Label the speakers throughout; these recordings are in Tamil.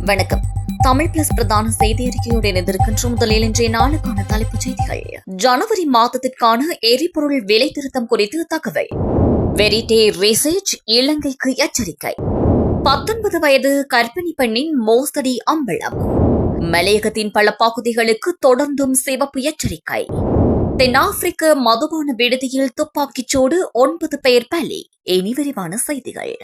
Speaker 1: வணக்கம். தமிழ் பிளஸ் பிரதான செய்தி அறிக்கையோடு இணைந்திருக்கின்ற முதலில் இன்றைய நாளுக்கான தலைப்புச் செய்திகள். ஜனவரி மாதத்திற்கான எரிபொருள் விலை திருத்தம் குறித்து தகவல். வெரிடே ரிசர்ச் இலங்கைக்கு எச்சரிக்கை. 19 வயது கர்ப்பிணி பெண்ணின் மோசடி அம்பலம். மலையகத்தின் பல பகுதிகளுக்கு தொடர்ந்தும் சிவப்பு எச்சரிக்கை. தென்னாப்பிரிக்க மதுபான விடுதியில் துப்பாக்கிச்சூடு 9 பேர் பலி. இனி விரிவான செய்திகள்.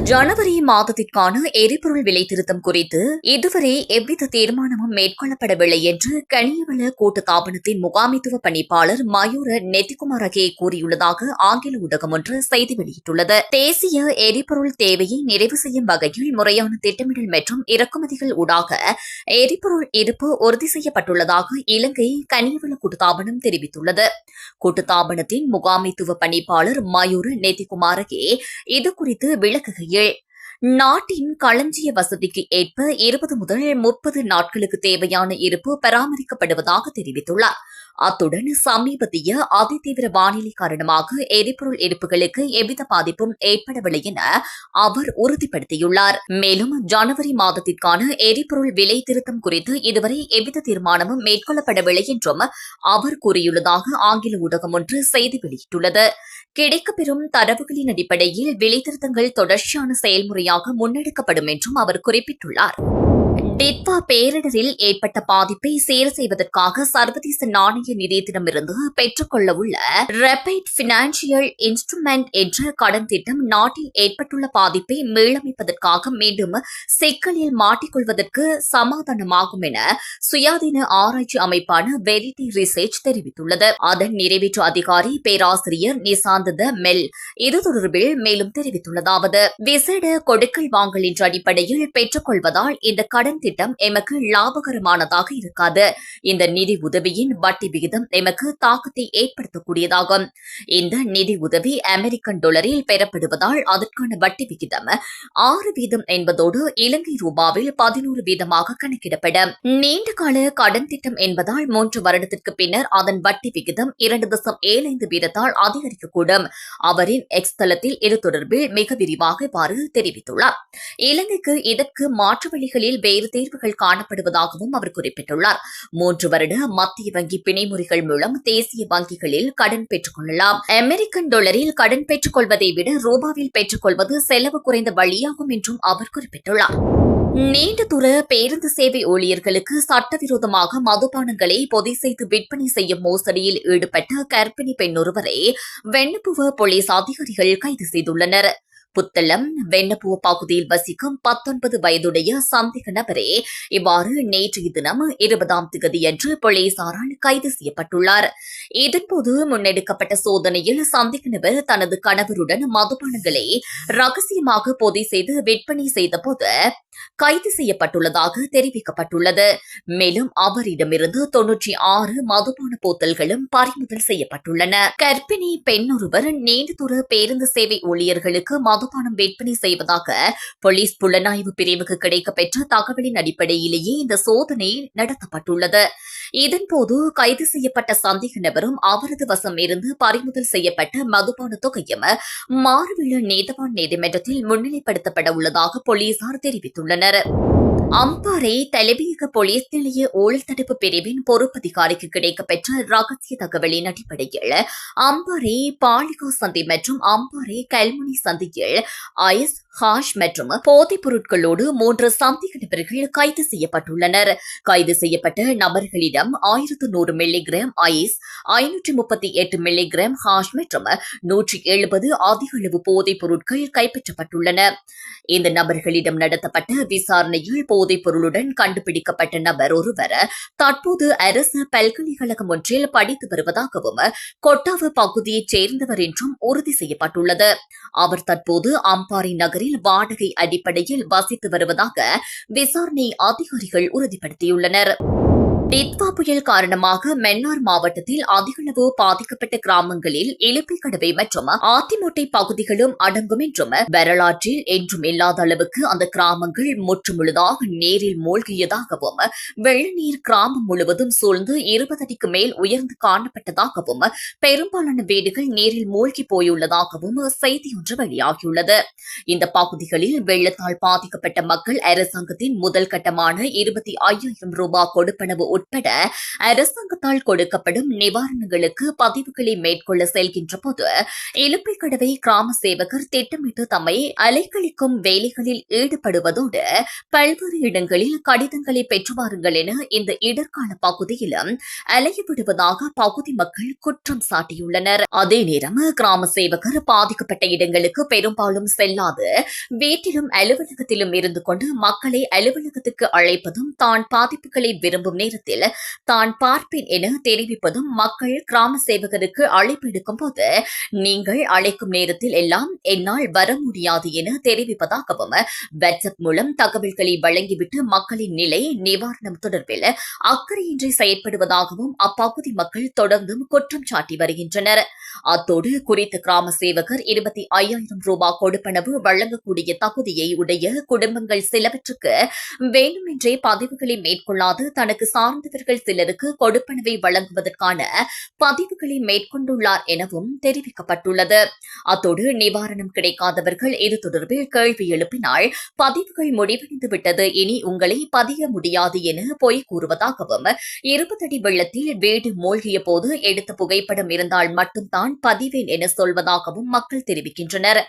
Speaker 1: ஜனவரி மாதத்திற்கான எரிபொருள் விலை திருத்தம் குறித்து இதுவரை எவ்வித தீர்மானமும் மேற்கொள்ளப்படவில்லை என்று கனியவள கூட்டுத்தாபனத்தின் முகாமைத்துவ பணிப்பாளர் மயூர நெத்திகுமாரகே கூறியுள்ளதாக ஆங்கில ஊடகம் ஒன்று செய்தி வெளியிட்டுள்ளது. தேசிய எரிபொருள் தேவையை நிறைவு செய்யும் வகையில் முறையான திட்டமிடல் மற்றும் இறக்குமதிகள் ஊடாக எரிபொருள் இருப்பு உறுதி செய்யப்பட்டுள்ளதாக இலங்கை கனியவள கூட்டுத்தாபனம் தெரிவித்துள்ளது. கூட்டுத்தாபனத்தின் முகாமைத்துவ பணிப்பாளர் மயூர நெத்திகுமாரகே இதுகுறித்து விளக்குகையில், நாட்டின் களஞ்சிய வசதிக்கு ஏற்ப 20 முதல் 30 நாட்களுக்கு தேவையான இருப்பு பராமரிக்கப்படுவதாக தெரிவித்துள்ளார். அத்துடன் சமீபத்திய அதிதீவிர வானிலை காரணமாக எரிபொருள் இருப்புகளுக்கு எவ்வித பாதிப்பும் ஏற்படவில்லை என அவர் உறுதிப்படுத்தியுள்ளார். மேலும் ஜனவரி மாதத்திற்கான எரிபொருள் விலை திருத்தம் குறித்து இதுவரை எவ்வித தீர்மானமும் மேற்கொள்ளப்படவில்லை என்றும் அவர் கூறியுள்ளதாக ஆங்கில ஊடகம் ஒன்று செய்தி வெளியிட்டுள்ளது. கிடைக்கப்பெறும் தரவுகளின் அடிப்படையில் விலை திருத்தங்கள் தொடர்ச்சியான செயல்முறையாக முன்னெடுக்கப்படும் என்றும் அவர் குறிப்பிட்டுள்ளார். டிட்வா பேரிடரில் ஏற்பட்ட பாதிப்பை சீர் செய்வதற்காக சர்வதேச நாணய நிதியத்திடமிருந்து பெற்றுக்கொள்ள உள்ள ரேபிட் பினான்சியல் இன்ஸ்ட்ருமெண்ட் என்ற கடன் திட்டம் நாட்டில் ஏற்பட்டுள்ள பாதிப்பை மீளமைப்பதற்காக மீண்டும் சிக்கலில் மாட்டிக்கொள்வதற்கு சமாதானமாகும் என சுயாதீன ஆராய்ச்சி அமைப்பான வெரிடே ரிசர்ச் தெரிவித்துள்ளது. அதன் நிறைவேற்று அதிகாரி பேராசிரியர் நிசாந்த மெல் இது தொடர்பில் மேலும் தெரிவித்துள்ளதாவது: விசேட கொடுக்கல் வாங்கல் என்ற அடிப்படையில் பெற்றுக்கொள்வதால் இந்த கடன் திட்டம் எமக்கு லாபகரமானதாக இருக்காது. இந்த நிதி உதவியின் வட்டி விகிதம் எமக்கு தாக்கத்தை ஏற்படுத்தக்கூடியதாகும். இந்த நிதி உதவி அமெரிக்கன் டாலரில் பெறப்படுவதால் அதற்கான வட்டி விகிதம் 6% என்பதோடு இலங்கை ரூபாவில் 11% கணக்கிடப்படும். நீண்டகால கடன் திட்டம் என்பதால் 3 வருடத்திற்கு பின்னர் அதன் வட்டி விகிதம் 2.75% அதிகரிக்கக்கூடும். அவரின் எக்ஸ் தளத்தில் இது தொடர்பில் மிக விரிவாக இவ்வாறு தெரிவித்துள்ளார். இலங்கைக்கு இதற்கு மாற்று வழிகளில் வேறு தீர்வுகள் காணப்படுவதாகவும் அவர் குறிப்பிட்டுள்ளார். 3 வருட மத்திய வங்கி பிணைமுறைகள் மூலம் தேசிய வங்கிகளில் கடன் பெற்றுக் கொள்ளலாம். அமெரிக்கன் டாலரில் கடன் பெற்றுக் கொள்வதை விட ரூபாவில் பெற்றுக் கொள்வது செலவு குறைந்த வழியாகும் என்றும் அவர் குறிப்பிட்டுள்ளார். நீண்ட தூர பேருந்து சேவை ஊழியர்களுக்கு சட்டவிரோதமாக மதுபானங்களை பொதி செய்து விற்பனை செய்யும் மோசடியில் ஈடுபட்ட கர்ப்பிணி பெண் ஒருவரை வெண்ணப்புவ போலீஸ் அதிகாரிகள் கைது செய்துள்ளனர். புத்தளம் வெண்ணப்புவ பகுதியில் வசிக்கும் 19 வயதுடைய சந்தேக நபரே இவ்வாறு நேற்றைய தினம் 20ஆம் தேதியன்று போலீசாரால் கைது செய்யப்பட்டுள்ளார். இதன்போது முன்னெடுக்கப்பட்ட சோதனையில் சந்தேக நபர் தனது கணவருடன் மதுபானங்களை ரகசியமாக பொதி செய்து விற்பனை செய்தபோது கைது செய்யப்பட்டுள்ளதாக தெரிவிக்கப்பட்டுள்ளது. மேலும் அவரிடமிருந்து 96 மதுபான போத்தல்களும் பறிமுதல் செய்யப்பட்டுள்ளன. கர்ப்பிணி பெண் ஒருவர் நீண்ட தூர பேருந்து சேவை ஊழியர்களுக்கு மதுபானம் விற்பனை செய்வதாக போலீஸ் புலனாய்வு பிரிவுக்கு கிடைக்கப்பெற்ற தகவலின் அடிப்படையிலேயே இந்த சோதனை நடத்தப்பட்டுள்ளது. இதன்போது கைது செய்யப்பட்ட சந்தேக நபரும் அவரது வசம் இருந்து பறிமுதல் செய்யப்பட்ட மதுபான தொகையும் மாறுவில நீதவான் நீதிமன்றத்தில் முன்னிலைப்படுத்தப்பட உள்ளதாக போலீசார் தெரிவித்துள்ளனர். அம்பாறை தலைமையக போலீஸ் நிலைய ஊழல் தடுப்பு பிரிவின் பொறுப்பதிகாரிக்கு கிடைக்கப்பெற்ற ரகசிய தகவலின் அடிப்படையில் அம்பாறை பாலிகா சந்தை மற்றும் அம்பாறை கல்முனை சந்தையில் ஐஸ், ஹாஷ் மற்றும் போதைப் பொருட்களோடு 3 சந்தேக நபர்கள் கைது செய்யப்பட்டுள்ளனர். கைது செய்யப்பட்ட நபர்களிடம் 1100 மில்லிகிராம் ஐஸ், 538 மில்லிகிராம் ஹாஷ் மற்றும் 170 அதிக அளவு போதைப் பொருட்கள் கைப்பற்றப்பட்டுள்ளன. இந்த நபர்களிடம் நடத்தப்பட்ட விசாரணையில் போதைப் பொருளுடன் கண்டுபிடிக்கப்பட்ட நபர் ஒருவர் தற்போது அரசு பல்கலைக்கழகம் ஒன்றில் படித்து வருவதாகவும் கொட்டாவ பகுதியைச் சேர்ந்தவர் என்றும் உறுதி செய்யப்பட்டுள்ளது. அவர் தற்போது அம்பாறை நகரில் வாடகை அடிப்படையில் வசித்து வருவதாக விசாரணை அதிகாரிகள் உறுதிப்படுத்தியுள்ளனர். டித்வா புயல் காரணமாக மன்னார் மாவட்டத்தில் அதிகளவு பாதிக்கப்பட்ட கிராமங்களில் இலுப்பைக்கடவை மற்றும் ஆத்திமோட்டை பகுதிகளும் அடங்கும் என்றும் வரலாற்றில் என்றும் இல்லாத அளவுக்கு அந்த கிராமங்கள் முற்றுமுழுதாக நீரில் மூழ்கியதாகவும் வெள்ள நீர் கிராமம் முழுவதும் சூழ்ந்து 20 அடிக்கு மேல் உயர்ந்து காணப்பட்டதாகவும் பெரும்பாலான வீடுகள் நீரில் மூழ்கி போயுள்ளதாகவும் செய்தியொன்று வெளியாகியுள்ளது. இந்த பகுதிகளில் வெள்ளத்தால் பாதிக்கப்பட்ட மக்கள் அரசாங்கத்தின் முதல் கட்டமான 25,000 ரூபாய் கொடுப்பனவு உட்பட அரசாங்கத்தால் கொடுக்கப்படும் நிவாரணங்களுக்கு பதிவுகளை மேற்கொள்ள செல்கின்ற போது இலுப்பைக்கடவை கிராம சேவகர் திட்டமிட்டு தம்மை அலைக்கழிக்கும் வேலைகளில் ஈடுபடுவதோடு பல்வேறு இடங்களில் கடிதங்களை பெற்று வாருங்கள் என இந்த இடர்கால பகுதியிலும் அலையவிடுவதாக பகுதி மக்கள் குற்றம் சாட்டியுள்ளனர். அதே நேரம் கிராம சேவகர் பாதிக்கப்பட்ட இடங்களுக்கு பெரும்பாலும் செல்லாது வீட்டிலும் அலுவலகத்திலும் இருந்து கொண்டு மக்களை அலுவலகத்துக்கு அழைப்பதும் தான் பாதிப்புகளை விரும்பும் நேரத்தில் தான் பார்ப்பேன் என தெரிவிப்பதும் மக்கள் கிராம சேவகருக்கு அழைப்பு எடுக்கும் போது நீங்கள் அழைக்கும் நேரத்தில் எல்லாம் என்னால் வர முடியாது என தெரிவிப்பதாகவும் வாட்ஸ்அப் மூலம் தகவல்களை வழங்கிவிட்டு மக்களின் நிலை நிவாரணம் தொடர்பில் அக்கறையின்றி செயற்படுவதாகவும் அப்பகுதி மக்கள் தொடர்ந்தும் குற்றம் சாட்டி வருகின்றனர். அத்தோடு குறித்த கிராம சேவகர் 25,000 ரூபாய் கொடுப்பனவு வழங்கக்கூடிய தகுதியை உடைய குடும்பங்கள் சிலவற்றுக்கு வேண்டுமென்றே பதிவுகளை மேற்கொள்ளாது தனக்கு சார்ந்தவர்கள் சிலருக்கு கொடுப்பனவை வழங்குவதற்கான பதிவுகளை மேற்கொண்டுள்ளார் எனவும் தெரிவிக்கப்பட்டுள்ளது. அத்தோடு நிவாரணம் கிடைக்காதவர்கள் இது தொடர்பில் கேள்வி எழுப்பினால் பதிவுகள் முடிவடைந்து விட்டது, இனி உங்களை பதிய முடியாது என பொய் கூறுவதாகவும் 20 அடி வெள்ளத்தில் வீடு மூழ்கிய போது எடுத்த புகைப்படம் இருந்தால் மட்டும்தான் பதிவேன் என சொல்வதாகவும் மக்கள் தெரிவிக்கின்றனர்.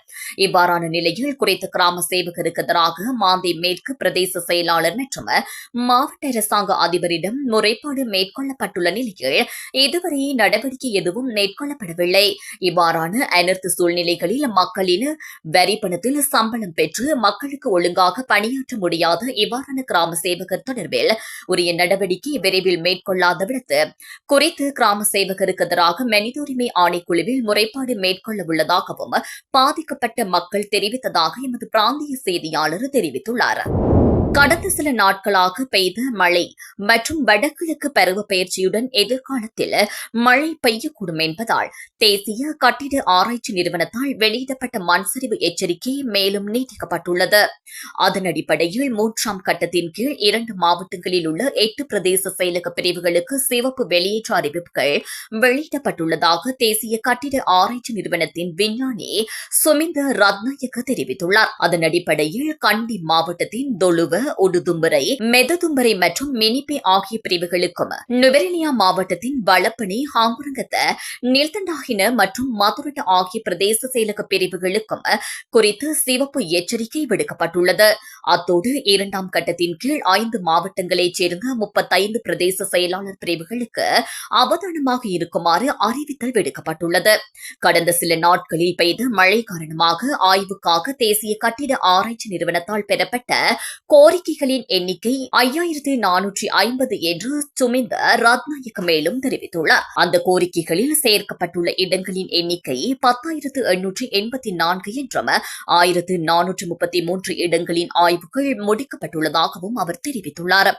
Speaker 1: இவ்வாறான நிலையில் குறித்த கிராம சேவகருக்கு எதிராக மாந்தை மேற்கு பிரதேச செயலாளர் மற்றும் மாவட்ட அரசாங்க அதிபரிடம் முறைப்பாடு மேற்கொள்ளப்பட்டுள்ள நிலையில் இதுவரை நடவடிக்கை எதுவும் மேற்கொள்ளப்படவில்லை. இவ்வாறான அனர்த்த சூழ்நிலைகளில் மக்களின் வரி பணத்தில் சம்பளம் பெற்று மக்களுக்கு ஒழுங்காக பணியாற்ற முடியாத இவ்வாறான கிராம சேவகர் தொடர்பில் உரிய நடவடிக்கை விரைவில் மேற்கொள்ளாத விடத்து குறித்து கிராம சேவகருக்கு எதிராக மனித உரிமை ஆணைக்குழுவில் முறைப்பாடு மேற்கொள்ள உள்ளதாகவும் பாதிக்கப்பட்ட மக்கள் தெரிவித்ததாக எமது பிராந்திய செய்தியாளர் தெரிவித்துள்ளார். கடந்த சில நாட்களாக பெய்த மழை மற்றும் வடகிழக்கு பருவ பயிற்சியுடன் எதிர்காலத்தில் மழை பெய்யக்கூடும் என்பதால் தேசிய கட்டிட ஆராய்ச்சி நிறுவனத்தால் வெளியிடப்பட்ட மண்சரிவு எச்சரிக்கை மேலும் நீட்டிக்கப்பட்டுள்ளது. அதன் அடிப்படையில் 3ஆம் கட்டத்தின் கீழ் 2 மாவட்டங்களில் உள்ள 8 பிரதேச செயலக பிரிவுகளுக்கு சிவப்பு வெளியேற்ற அறிவிப்புகள் வெளியிடப்பட்டுள்ளதாக தேசிய கட்டிட ஆராய்ச்சி நிறுவனத்தின் விஞ்ஞானி சுமிந்த ரத்நாயக்க தெரிவித்துள்ளார். அதன் அடிப்படையில் கண்டி மாவட்டத்தின் தொழுவ, உடுதும்பரை, மெததும்பரை மற்றும் மினிப்பே ஆகிய பிரிவுகளுக்கும் நுவரெலியா மாவட்டத்தின் வளப்பனை, ஹாங்குரங்கத்த, நீல்தண்டாகின மற்றும் மதுரட்ட ஆகிய பிரதேச செயலக பிரிவுகளுக்கும் குறித்து சிவப்பு எச்சரிக்கை விடுக்கப்பட்டுள்ளது. அத்தோடு 2ஆம் கட்டத்தின் கீழ் 5 மாவட்டங்களைச் சேர்ந்த 35 பிரதேச செயலாளர் பிரிவுகளுக்கு அவதானமாக இருக்குமாறு அறிவித்தல் விடுக்கப்பட்டுள்ளது. கடந்த சில நாட்களில் பெய்த மழை காரணமாக ஆய்வுக்காக தேசிய கட்டிட ஆராய்ச்சி நிறுவனத்தால் பெறப்பட்ட கோரிக்கைகளின் எண்ணிக்கை 5450 என்று சுமிந்த ரத்நாயக்க மேலும் தெரிவித்துள்ளார். அந்த கோரிக்கைகளில் சேர்க்கப்பட்டுள்ள இடங்களின் எண்ணிக்கை 10,884 என்றும் 1,433 இடங்களின் ஆய்வுகள் முடிக்கப்பட்டுள்ளதாகவும் அவர் தெரிவித்துள்ளார்.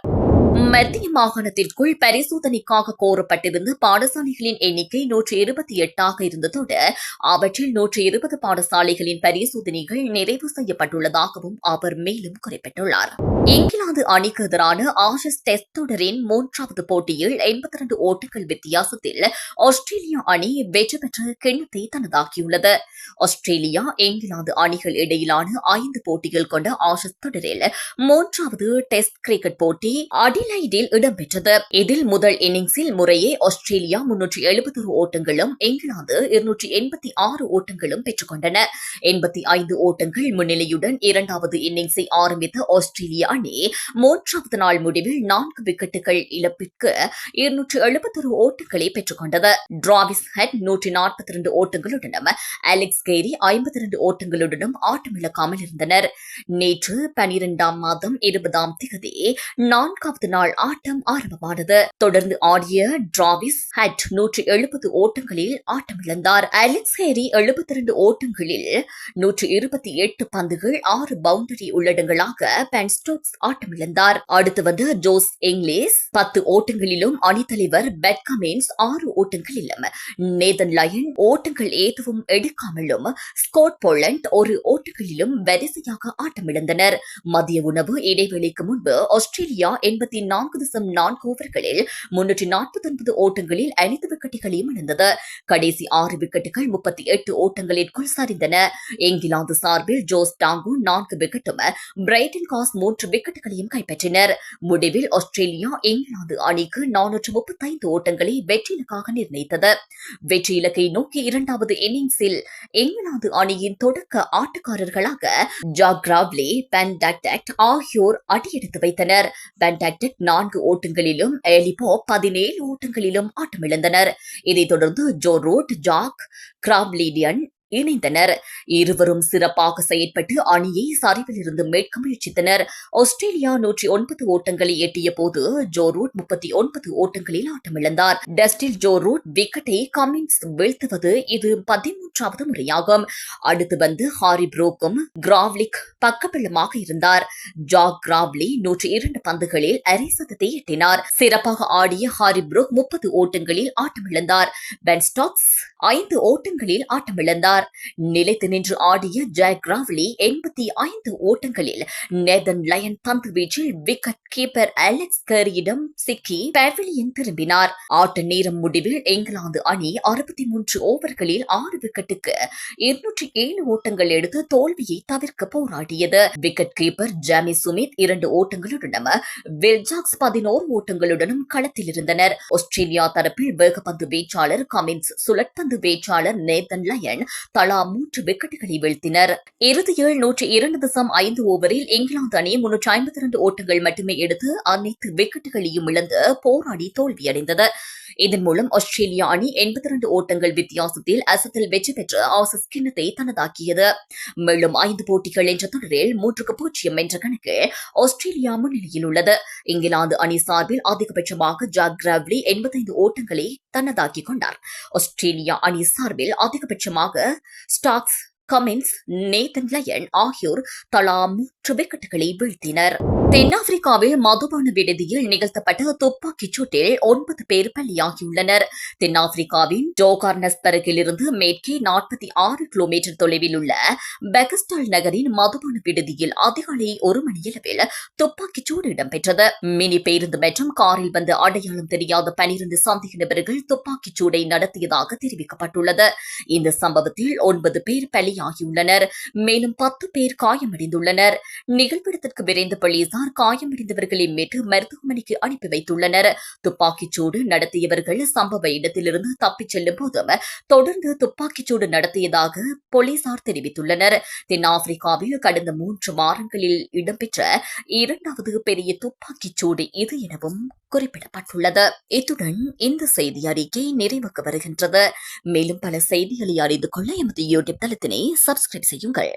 Speaker 1: மத்திய மாகாணத்திற்குள் பரிசோதனைக்காக கோரப்பட்டிருந்த பாடசாலைகளின் எண்ணிக்கை 128 இருந்ததோடு அவற்றில் 120 பாடசாலைகளின் பரிசோதனைகள் நிறைவு செய்யப்பட்டுள்ளதாகவும் அவர் மேலும் குறிப்பிட்டுள்ளார். இங்கிலாந்து அணிக்கு எதிரான ஆஷஸ் டெஸ்ட் தொடரின் 3வது போட்டியில் 82 ஓட்டங்கள் வித்தியாசத்தில் ஆஸ்திரேலியா அணி வெற்றி பெற்ற கிண்ணத்தை தனதாக்கியுள்ளது. ஆஸ்திரேலியா இங்கிலாந்து அணிகள் இடையிலான 5 போட்டிகள் கொண்ட ஆஷஸ் தொடரில் 3வது டெஸ்ட் கிரிக்கெட் போட்டி அடிலைடில் இடம்பெற்றது. இதில் முதல் இன்னிங்ஸில் முறையே ஆஸ்திரேலியா 371 ஓட்டங்களும் இங்கிலாந்து 286 ஓட்டங்களும் பெற்றுக் கொண்டன. 85 ஓட்டங்கள் முன்னிலையுடன் 2வது இன்னிங்ஸை ஆரம்பித்த ஆஸ்திரேலிய அணி 3வது நாள் முடிவில் 4 விக்கெட்டுகள் இழப்பிற்கு 271 ஓட்டங்களை பெற்றுக் கொண்டது. டிராவிஸ் ஹெட் 142 ஓட்டங்களுடனும் அலெக்ஸ் கேரி 52 ஓட்டங்களுடனும் ஆட்டமிழக்காமல் இருந்தனர். நேற்று 12ஆம் மாதம் 20ஆம் தேதி 4வது 4வது நாள் ஆட்டம் ஆரம்பமானது. தொடர்ந்து ஆடிய டிராவிஸ் ஹெட் 170 ஓட்டங்களில் ஆட்டமிழந்தார். அலெக்ஸ் ஹேரி 72 ஓட்டங்களில் 128 பந்துகள் 6 பவுண்டரி உள்ளடங்களாக பென் ஸ்டோக்ஸ் ஆட்டமிழந்தார். அடுத்து வந்த ஜோஸ் இங்கிலீஸ் 10 ஓட்டங்களிலும் அணித்தலைவர் பெட் கமின்ஸ் 6 ஓட்டங்களிலும் நேதன் லயன் ஓட்டங்கள் எதுவும் எடுக்காமலும் ஸ்காட் போலண்ட் 1 ஓட்டங்களிலும் வரிசையாக ஆட்டமிழந்தனர். மதிய உணவு இடைவெளிக்கு முன்பு ஆஸ்திரேலியா 84.4 ஓவர்களில் 349 ஓட்டங்களில் 5 விக்கெட்டுகளையும் இழந்தது. கடைசி 6 விக்கெட்டுகள் 38 ஓட்டங்களிற்குள் சரிந்தன. இங்கிலாந்து சார்பில் ஜோஸ் டாங்கோ 4 விக்கெட்டும் பிரைடன் காஸ் 3 விக்கெட்டுகளையும் கைப்பற்றினர். முடிவில் ஆஸ்திரேலியா இங்கிலாந்து அணிக்கு 435 ஓட்டங்களை வெற்றி இலக்காக நிர்ணயித்தது. வெற்றி இலக்கை நோக்கி 2வது இன்னிங்ஸில் இங்கிலாந்து அணியின் தொடக்க ஆட்டக்காரர்களாக ஜாக் கிராவ்லி, பென் டாக்டெக்ட் ஆகியோர் அடியெடுத்து வைத்தனர். பென் டாக்டெக்ட் 4 ஓட்டங்களிலும் எலிபோ 17 ஓட்டங்களிலும் ஆட்டமிழந்தனர். இதைத் தொடர்ந்து ஜோ ரூட், ஜாக் கிராவ்லிடியன் இணைந்தனர். இருவரும் சிறப்பாக செயற்பட்டு அணியை சரிவிலிருந்து மீட்க முயற்சித்தனர். ஆஸ்திரேலியா 109 ஓட்டங்களை எட்டிய போது ஜோ ரூட் 39 ஓட்டங்களில் ஆட்டமிழந்தார். டெஸ்டில் ஜோ ரூட் விக்கெட்டை கமின்ஸ் வீழ்த்துவது இது 13வது முறையாகும். அடுத்து வந்து ஹாரி புரூக்கும் கிராவ்லிக் பக்கபலமாக இருந்தார். ஜாக் கிராவ்லி 102 பந்துகளில் அரை சதத்தை எட்டினார். சிறப்பாக ஆடிய ஹாரி புரூக் 30 ஓட்டங்களில் ஆட்டமிழந்தார். பென் ஸ்டோக்ஸ் 5 ஓட்டங்களில் ஆட்டமிழந்தார். நிலைத்து நின்று ஆடிய ஜாக் கிராவ்லி 85 ஓட்டங்களில் நேதன் லயன் பந்து வீச்சில் விக்கெட் கீப்பர் அலெக்ஸ் கேரியிடம் சிக்கி பெவிலியன் திரும்பினார். ஆட்ட நேரம் முடிவில் இங்கிலாந்து அணி 63 ஓவர்களில் 6 விக்கெட்டுக்கு 207 ஓட்டங்கள் எடுத்து தோல்வியை தவிர்க்க போராடியது. விக்கெட் கீப்பர் ஜாமி சுமித் 2 ஓட்டங்களுடனும் வில்ஜாக்ஸ் 11 ஓட்டங்களுடனும் களத்தில் இருந்தனர். ஆஸ்திரேலியா தரப்பில் வேகப்பந்து வீச்சாளர் கமின்ஸ், சுழற்பந்து வீச்சாளர் நேதன் லயன் தலா 3 விக்கெட்டுகளை வீழ்த்தினர். இறுதியில் 102.5 ஓவரில் இங்கிலாந்து அணி 352 ஓட்டங்கள் மட்டுமே எடுத்து அனைத்து விக்கெட்டுகளையும் இழந்து போராடி தோல்வியடைந்தது. இதன் மூலம் ஆஸ்திரேலியா அணி 82 ஓட்டங்கள் வித்தியாசத்தில் அசத்தில் வெற்றி பெற்று ஆசஸ் கிண்ணத்தை தனதாக்கியது. மேலும் 5 போட்டிகள் என்ற தொடரில் 3-0 என்ற கணக்கில் ஆஸ்திரேலியா முன்னிலையில் உள்ளது. இங்கிலாந்து அணி சார்பில் அதிகபட்சமாக ஜாக் கிராவ்லி 85 ஓட்டங்களை தனதாக்கிக் கொண்டார். ஆஸ்திரேலியா அணி சார்பில் அதிகபட்சமாக ஸ்டாக்ஸ், கமின்ஸ், நேதன் லயன் ஆகியோர் தலா 3 விக்கெட்டுகளை வீழ்த்தினர். தென்னாப்பிரிக்காவில் மதுபான விடுதியில் நிகழ்த்தப்பட்ட துப்பாக்கிச் சூட்டில் 9 பேர் பலியாகியுள்ளனர். தென்னாப்பிரிக்காவின் ஜோகார்னஸ்பர்கிலிருந்து மேற்கே 46 கிலோமீட்டர் தொலைவில் உள்ள பெகஸ்டால் நகரின் மதுபான விடுதியில் அதிகாலை 1 மணியளவில் துப்பாக்கிச் சூடு இடம்பெற்றது. மினி பேருந்து மற்றும் காரில் வந்த அடையாளம் தெரியாத 12 சந்தேக நபர்கள் துப்பாக்கிச் சூடை நடத்தியதாக தெரிவிக்கப்பட்டுள்ளது. இந்த சம்பவத்தில் 9 பேர் பலியாகியுள்ளனர். மேலும் 10 பேர் காயமடைந்துள்ளனர். நிகழ்விடத்திற்கு விரைந்த போலீசார் காயமடைந்தவர்களை மீட்டு மருத்துவமனைக்கு அனுப்பி வைத்துள்ளனர். துப்பாக்கிச்சூடு நடத்தியவர்கள் சம்பவ இடத்திலிருந்து தப்பிச் செல்லும் போதும் தொடர்ந்து துப்பாக்கிச்சூடு நடத்தியதாக போலீசார் தெரிவித்துள்ளனர். தென்னாப்பிரிக்காவில் கடந்த 3 வாரங்களில் இடம்பெற்ற 2வது பெரிய துப்பாக்கிச்சூடு இது எனவும் குறிப்பிடப்பட்டுள்ளது. இத்துடன் இந்த செய்தி அறிக்கை நிறைவுக்கு வருகின்றது. மேலும் பல செய்திகளை அறிந்து கொள்ள எமது யூடியூப் தளத்தினை சப்ஸ்கிரைப் செய்யுங்கள்.